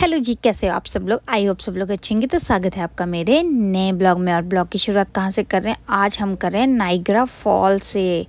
Hello जी, कैसे हो आप सब लोग। आई होप सब लोग अच्छे होंगे। तो स्वागत है आपका मेरे नए ब्लॉग में। और ब्लॉग की शुरुआत कहाँ से कर रहे हैं? आज हम कर रहे हैं नाइग्रा फॉल से,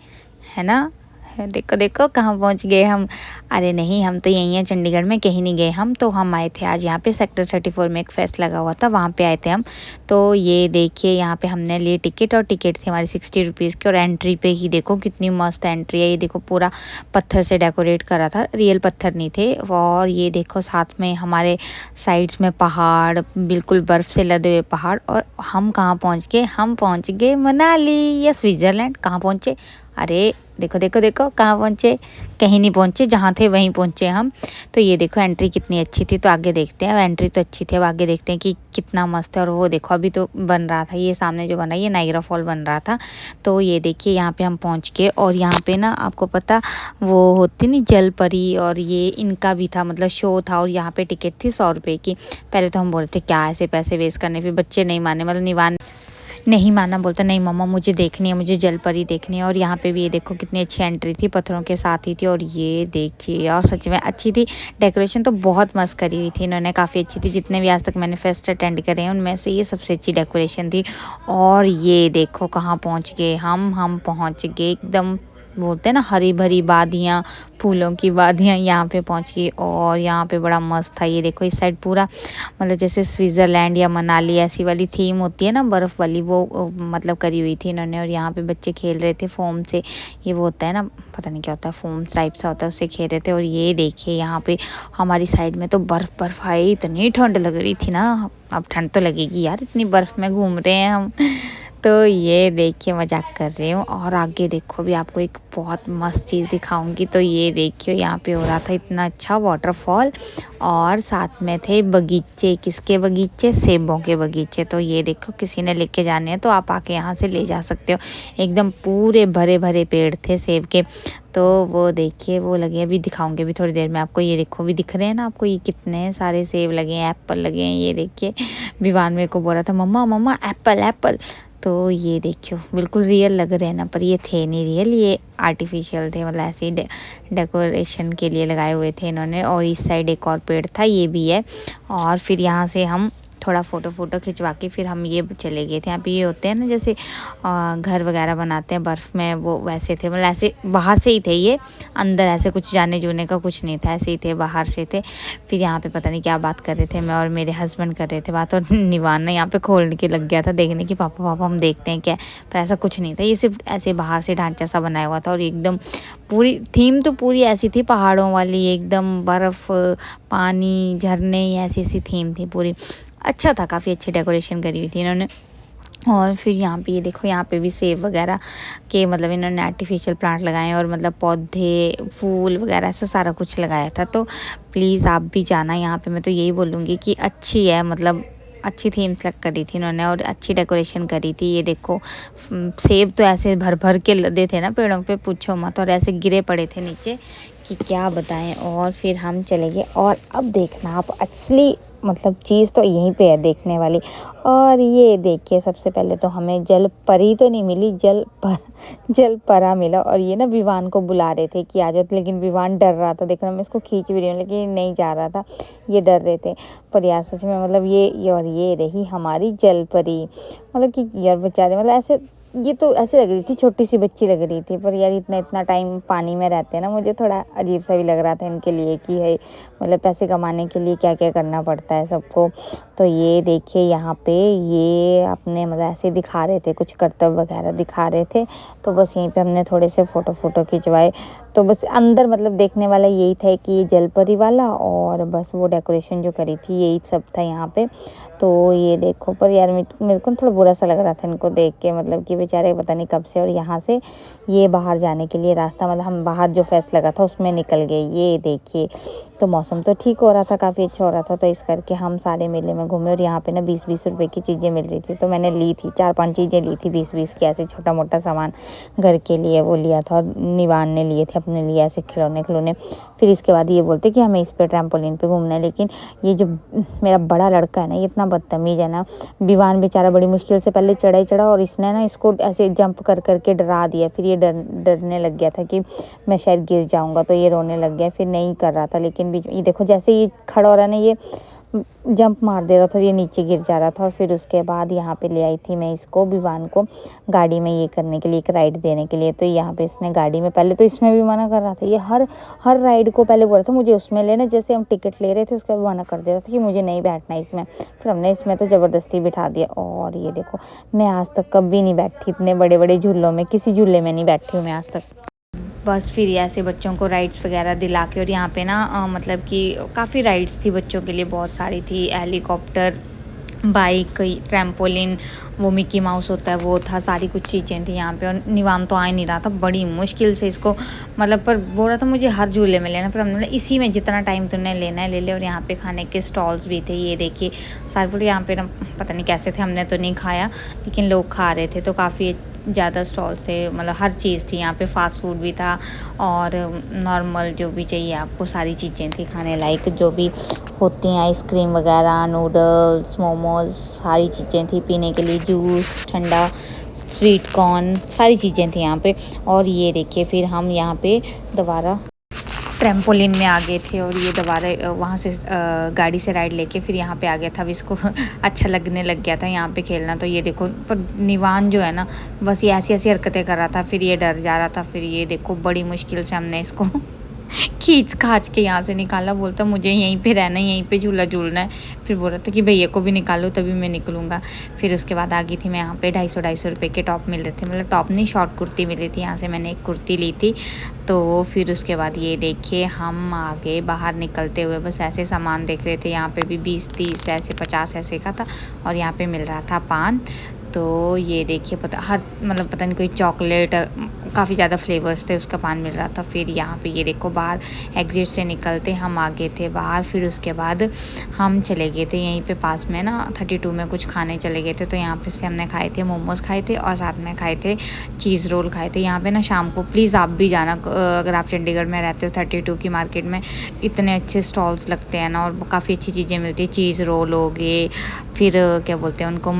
है ना। देखो देखो कहाँ पहुँच गए हम। अरे नहीं, हम तो यहीं हैं चंडीगढ़ में, कहीं नहीं गए हम। तो हम आए थे आज यहाँ पे सेक्टर 34 में एक फेस्ट लगा हुआ था, वहाँ पे आए थे हम। तो ये देखिए यहाँ पे हमने लिए टिकट, और टिकट थी हमारी 60 रुपीज़ की। और एंट्री पे ही देखो कितनी मस्त एंट्री है। ये देखो पूरा पत्थर से डेकोरेट करा था, रियल पत्थर नहीं थे। और ये देखो साथ में हमारे साइड्स में पहाड़, बिल्कुल बर्फ़ से लदे हुए पहाड़। और हम कहाँ पहुँच गए? हम पहुँच गए मनाली या स्विट्ज़रलैंड। कहाँ पहुँचे? अरे देखो देखो देखो कहाँ पहुँचे। कहीं नहीं पहुँचे, जहाँ थे वहीं पहुँचे हम। तो ये देखो एंट्री कितनी अच्छी थी। तो आगे देखते हैं, एंट्री तो अच्छी थी, अब आगे देखते हैं कि कितना मस्त है। और वो देखो अभी तो बन रहा था, ये सामने जो बना ये नाइग्रा फॉल बन रहा था। तो ये देखिए यहाँ पे हम पहुँच गए। और यहाँ पे ना आपको पता वो होती नहीं जल परी, और ये इनका भी था, मतलब शो था। और यहाँ पे टिकट थी 100 रुपये की। पहले तो हम बोल रहे थे क्या ऐसे पैसे वेस्ट करने, फिर बच्चे नहीं माने, मतलब निवान नहीं माना, बोलता नहीं मम्मा मुझे देखनी है, मुझे जल परी देखनी है। और यहाँ पे भी ये देखो कितनी अच्छी एंट्री थी, पत्थरों के साथ ही थी। और ये देखिए, और सच में अच्छी थी। डेकोरेशन तो बहुत मस्त करी हुई थी इन्होंने, काफ़ी अच्छी थी। जितने भी आज तक मैंने फेस्ट अटेंड करे हैं उनमें से ये सबसे अच्छी डेकोरेशन थी। और ये देखो कहाँ पहुँच गए हम पहुँच गए एकदम, बोलते हैं ना हरी भरी वादियाँ, फूलों की वादियाँ, यहाँ पे पहुँच गई। और यहाँ पे बड़ा मस्त था। ये देखो इस साइड पूरा मतलब जैसे स्विट्ज़रलैंड या मनाली ऐसी वाली थीम होती है ना, बर्फ़ वाली, वो मतलब करी हुई थी इन्होंने। और यहाँ पे बच्चे खेल रहे थे फोम से, ये वो होता है ना, पता नहीं क्या होता है, फोम टाइप सा होता है, उससे खेल रहे थे। और ये देखिए यहाँ पे हमारी साइड में तो बर्फ़ आई, इतनी ठंड लग रही थी ना। अब ठंड तो लगेगी यार, इतनी बर्फ़ में घूम रहे हैं हम। तो ये देखिए मजाक कर रही हूँ। और आगे देखो भी आपको एक बहुत मस्त चीज़ दिखाऊंगी। तो ये देखियो यहाँ पे हो रहा था इतना अच्छा वाटरफॉल, और साथ में थे बगीचे। किसके बगीचे? सेबों के बगीचे। तो ये देखो किसी ने लेके जाने हैं तो आप आके यहाँ से ले जा सकते हो। एकदम पूरे भरे भरे पेड़ थे सेब के। तो वो देखिए वो लगे, अभी दिखाऊंगी अभी थोड़ी देर में आपको। ये देखो भी दिख रहे हैं ना आपको, ये कितने सारे सेब लगे हैं, एप्पल लगे हैं। ये देखिए विवान मेरे को बोल रहा था मम्मा मम्मा एप्पल एप्पल। तो ये देखियो बिल्कुल रियल लग रहे हैं ना, पर ये थे नहीं रियल, ये आर्टिफिशियल थे, मतलब ऐसे ही डेकोरेशन के लिए लगाए हुए थे इन्होंने। और इस साइड एक और पेड़ था, ये भी है। और फिर यहाँ से हम थोड़ा फ़ोटो खिंचवा के फिर हम ये चले गए थे। यहाँ पे ये होते हैं ना जैसे घर वगैरह बनाते हैं बर्फ़ में, वो वैसे थे, मतलब ऐसे बाहर से ही थे ये, अंदर ऐसे कुछ जाने जुने का कुछ नहीं था, ऐसे ही थे, बाहर से थे। फिर यहाँ पे पता नहीं क्या बात कर रहे थे, मैं और मेरे हस्बैंड कर रहे थे बात। और निवान ना यहाँ पे खोलने के लग गया था देखने की, पापा पापा हम देखते हैं क्या। पर ऐसा कुछ नहीं था, ये सिर्फ ऐसे बाहर से ढांचा सा बनाया हुआ था। और एकदम पूरी थीम तो पूरी ऐसी थी पहाड़ों वाली, एकदम बर्फ़, पानी, झरने, ऐसी ऐसी थीम थी पूरी। अच्छा था, काफ़ी अच्छी डेकोरेशन करी हुई थी इन्होंने। और फिर यहाँ पे ये देखो, यहाँ पे भी सेब वगैरह के मतलब इन्होंने आर्टिफिशियल प्लांट लगाए हैं, और मतलब पौधे, फूल वगैरह ऐसा सारा कुछ लगाया था। तो प्लीज़ आप भी जाना यहाँ पे। मैं तो यही बोलूँगी कि अच्छी है, मतलब अच्छी थीम सेलेक्ट करी थी इन्होंने, और अच्छी डेकोरेशन करी थी। ये देखो सेब तो ऐसे भर भर के लदे थे ना पेड़ों पे, पूछो मत। और ऐसे गिरे पड़े थे नीचे कि क्या बताएं। और फिर हम चले गए। और अब देखना आप असली मतलब चीज़ तो यहीं पे है देखने वाली। और ये देखिए सबसे पहले तो हमें जल परी तो नहीं मिली, जल परा मिला। और ये ना विवान को बुला रहे थे कि आ जाओ, लेकिन विवान डर रहा था। देखना मैं इसको खींच भी रही हूँ लेकिन नहीं जा रहा था, ये डर रहे थे। पर यार सच में मतलब ये, और ये रही हमारी जल परी, मतलब कि यार बेचारे, मतलब ऐसे ये तो ऐसे लग रही थी छोटी सी बच्ची लग रही थी। पर यार इतना इतना टाइम पानी में रहते हैं ना, मुझे थोड़ा अजीब सा भी लग रहा था इनके लिए कि है मतलब पैसे कमाने के लिए क्या क्या करना पड़ता है सबको। तो ये देखिए यहाँ पे ये अपने मतलब ऐसे दिखा रहे थे, कुछ कर्तव्य वगैरह दिखा रहे थे। तो बस यहीं पे हमने थोड़े से फ़ोटो खिंचवाए। तो बस अंदर मतलब देखने वाला यही था कि ये जलपरी वाला, और बस वो डेकोरेशन जो करी थी यही सब था यहाँ पे। तो ये देखो, पर यार मेरे को थोड़ा बुरा सा लग रहा था इनको देख के, मतलब कि बेचारे पता नहीं कब से। और यहाँ से ये बाहर जाने के लिए रास्ता, मतलब हम बाहर जो फेस्ट लगा था उसमें निकल गए। ये देखिए तो मौसम तो ठीक हो रहा था, काफ़ी अच्छा हो रहा था। तो इस करके हम सारे मेले में घूमे। और यहाँ पे ना 20-20 रुपए की चीज़ें मिल रही थी, तो मैंने ली थी 4-5 चीज़ें ली थी 20-20 की, ऐसे छोटा मोटा सामान घर के लिए वो लिया था। और निवान ने लिए थे अपने लिए ऐसे खिलौने। फिर इसके बाद ये बोलते कि हमें इस पे ट्रैम्पोलिन पे घूमना है। लेकिन ये जो मेरा बड़ा लड़का है ना, ये इतना बदतमीज़ है ना। विवान बेचारा बड़ी मुश्किल से पहले चढ़ा, और इसने ना इसको ऐसे जंप करके डरा दिया। फिर ये डरने लग गया था कि मैं शायद गिर जाऊंगा, तो ये रोने लग गया, फिर नहीं कर रहा था। लेकिन बीच में ये देखो जैसे ये खड़ा हो रहा है ना, ये जंप मार दे रहा था और ये नीचे गिर जा रहा था। और फिर उसके बाद यहाँ पे ले आई थी मैं इसको विवान को गाड़ी में ये करने के लिए, एक राइड देने के लिए। तो यहाँ पे इसने गाड़ी में, पहले तो इसमें भी मना कर रहा था, ये हर राइड को पहले बोल रहा था मुझे उसमें लेना। जैसे हम टिकट ले रहे थे उसके बाद मना कर दे रहा था कि मुझे नहीं बैठना इसमें। फिर हमने इसमें तो ज़बरदस्ती बिठा दिया। और ये देखो, मैं आज तक कभी नहीं बैठी इतने बड़े बड़े झूलों में, किसी झूले में नहीं बैठी हूँ मैं आज तक। बस फिर ऐसे बच्चों को राइड्स वगैरह दिला के, और यहाँ पे ना मतलब कि काफ़ी राइड्स थी बच्चों के लिए, बहुत सारी थी। हेलीकॉप्टर, बाइक, ट्रैम्पोलिन, वो मिकी माउस होता है वो था, सारी कुछ चीज़ें थी यहाँ पे। और निवान तो आ ही नहीं रहा था, बड़ी मुश्किल से इसको मतलब, पर बोल रहा था मुझे हर झूले में लेना। फिर हमने इसी में जितना टाइम तुमने लेना है ले ले। और यहाँ पे खाने के स्टॉल्स भी थे, ये देखिए सारे। यहाँ पे ना पता नहीं कैसे थे, हमने तो नहीं खाया, लेकिन लोग खा रहे थे। तो काफ़ी ज़्यादा स्टॉल से, मतलब हर चीज़ थी यहाँ पे। फास्ट फूड भी था और नॉर्मल जो भी चाहिए आपको सारी चीज़ें थी खाने लायक, जो भी होती हैं, आइसक्रीम वगैरह, नूडल्स, मोमोज, सारी चीज़ें थी पीने के लिए, जूस, ठंडा, स्वीट कॉर्न, सारी चीज़ें थी यहाँ पे। और ये देखिए फिर हम यहाँ पे दोबारा ट्रैम्पोलिन में आ गए थे। और ये दोबारा वहाँ से गाड़ी से राइड लेके फिर यहाँ पे आ गया था। अब इसको अच्छा लगने लग गया था यहाँ पे खेलना। तो ये देखो, पर निवान जो है ना, बस ये ऐसी ऐसी हरकतें कर रहा था, फिर ये डर जा रहा था। फिर ये देखो, बड़ी मुश्किल से हमने इसको खींच खाच के यहाँ से निकाला। बोलता मुझे यहीं पे रहना है, यहीं पे झूला झूलना है। फिर बोल रहा था कि भैया को भी निकालो तभी मैं निकलूँगा। फिर उसके बाद आ गई थी मैं यहाँ पे 250 रुपये के टॉप मिल रहे थे, मतलब टॉप नहीं, शॉर्ट कुर्ती मिली थी। यहाँ से मैंने एक कुर्ती ली थी। तो फिर उसके बाद ये देखिए हम आगे बाहर निकलते हुए बस ऐसे सामान देख रहे थे। यहाँ पे भी 20-30 ऐसे 50 ऐसे का था। और यहाँ पे मिल रहा था पान। तो ये देखिए, पता नहीं कोई चॉकलेट, काफ़ी ज़्यादा फ्लेवर्स थे, उसका पान मिल रहा था। फिर यहाँ पे ये देखो, बाहर एग्जिट से निकलते हम आ गए थे बाहर। फिर उसके बाद हम चले गए थे यहीं पे पास में ना 32 में कुछ खाने चले गए थे। तो यहाँ पे से हमने खाए थे मोमोज़ खाए थे, और साथ में खाए थे चीज़ रोल खाए थे। यहाँ पे ना शाम को प्लीज़ आप भी जाना, अगर आप चंडीगढ़ में रहते हो। 32 की मार्केट में इतने अच्छे स्टॉल्स लगते हैं ना, और काफ़ी अच्छी चीज़ें मिलती है। चीज़ रोल हो गए, फिर क्या बोलते हैं उनको,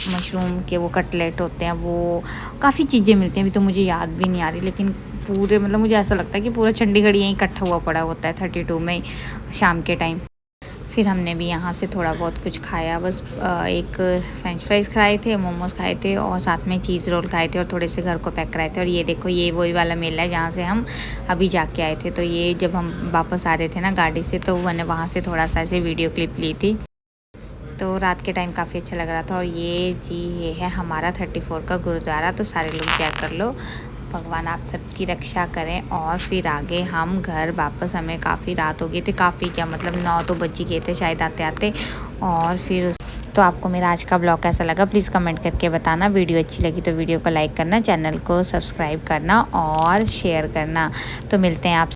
मशरूम के वो कटलेट होते हैं, वो काफ़ी चीज़ें मिलती हैं। अभी तो मुझे याद भी नहीं आ रही, लेकिन पूरे मतलब मुझे ऐसा लगता है कि पूरा चंडीगढ़ यहीं इकट्ठा हुआ पड़ा होता है 32 में शाम के टाइम। फिर हमने भी यहाँ से थोड़ा बहुत कुछ खाया, बस एक फ्रेंच फ्राइज़ खाए थे, मोमोज़ खाए थे, और साथ में चीज़ रोल खाए थे, और थोड़े से घर को पैक कराए थे। और ये देखो, ये वही वाला मेला है जहाँ से हम अभी जाके आए थे। तो ये जब हम वापस आ रहे थे ना गाड़ी से, तो मैंने वहाँ से थोड़ा सा ऐसे वीडियो क्लिप ली थी। तो रात के टाइम काफ़ी अच्छा लग रहा था। और ये है हमारा 34 का गुरुद्वारा। तो सारे लोग चेक कर लो, भगवान आप सबकी रक्षा करें। और फिर आगे हम घर वापस, हमें काफ़ी रात हो गई थी, काफ़ी क्या मतलब 9 तो बज ही गए थे शायद आते आते। और फिर तो आपको मेरा आज का ब्लॉग कैसा लगा प्लीज़ कमेंट करके बताना। वीडियो अच्छी लगी तो वीडियो को लाइक करना, चैनल को सब्सक्राइब करना और शेयर करना। तो मिलते हैं आप